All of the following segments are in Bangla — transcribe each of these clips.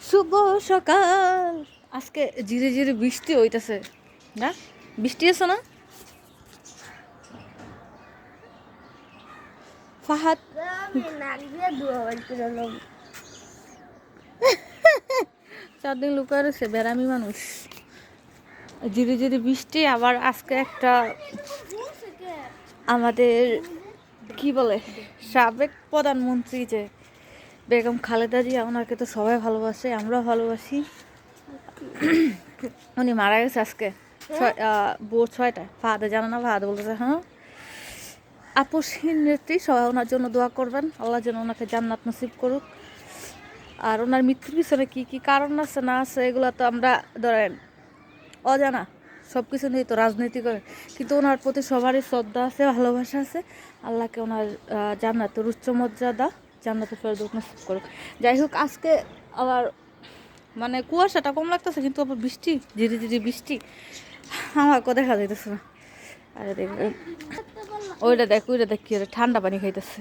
শুভ সকাল। আজকে ধীরে ধীরে বৃষ্টি হইতাছে না? বৃষ্টি আছে না ফাহাদ? চারদিন লুকায় রয়েছে বেড়ামি মানুষ। ধীরে ধীরে বৃষ্টি। আবার আজকে একটা আমাদের কি বলে সাবেক প্রধানমন্ত্রী যে বেগম খালেদা জিয়া, ওনাকে তো সবাই ভালোবাসে, আমরাও ভালোবাসি। উনি মারা গেছে আজকে ভোর 6টায়। ফাহাদে জানে না, ফাহাদে বলতেছে হ্যাঁ। আপসহীন নেত্রী, সবাই ওনার জন্য দোয়া করবেন, আল্লাহ যেন ওনাকে জান্নাত নসিব করুক। আর ওনার মৃত্যুর পিছনে কী কী কারণ আছে না আছে এগুলো তো আমরা ধরেন অজানা, সব কিছু নিয়ে তো রাজনীতি করে, কিন্তু ওনার প্রতি সবারই শ্রদ্ধা আছে, ভালোবাসা আছে। আল্লাহকে ওনার জান্নাতের উচ্চ মর্যাদা, জান্নাতের ফেরদৌস নসিব করুক। যাই হোক, আজকে আবার মানে কুয়াশাটা কম লাগতেছে, কিন্তু আবার বৃষ্টি, ধীরে ধীরে বৃষ্টি। আমাকেও দেখা যাইতেছে না। আরে দেখ, ওইটা দেখ কি ঠান্ডা পানি খাইতেছে।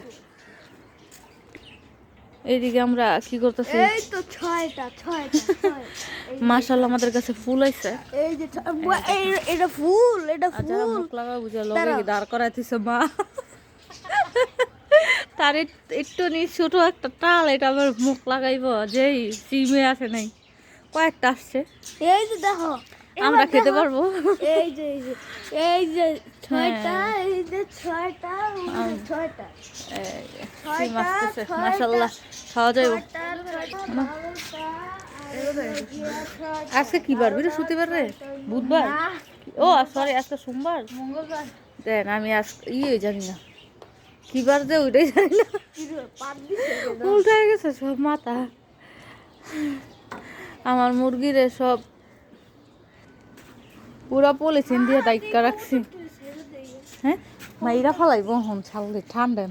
এইদিকে আমরা কি করতেছি, এই তো ছয়টা মাশাআল্লাহ আমাদের কাছে ফুল আইছে। এই যে এটা ফুল, এটা যারা ফুল মুখ লাগা বুঝে লগে দাঁড় করাইতেছে মা। তার একটু নি ছোট একটা টাল, এটা আবার মুখ লাগাইব যেই সিমে আসে নাই, কয়েকটা আসছে। এই যে দেখো আমরা খেতে পারবো। এই যে এই যে ছয়টা, এই যে ছয়টা, ছয়টা সিম আসতেছে, মাশাআল্লাহ খাওয়া যাইব। আজকে কি বার? বৃহস্পতিবার রে, বুধবার? ও সরি, আজকে সোমবার, মঙ্গলবার। দেন আমি আজ জানি না কি বার যে, ওইটাই জানি না। উল্টা হয়ে গেছে সব মাথা। আমার মুরগিরে সব পুরা পলিথিন দিয়ে দায়িত্ব রাখছি। হ্যাঁ, মাইরা ফালাইব হন ছাড়লে ঠান্ডা।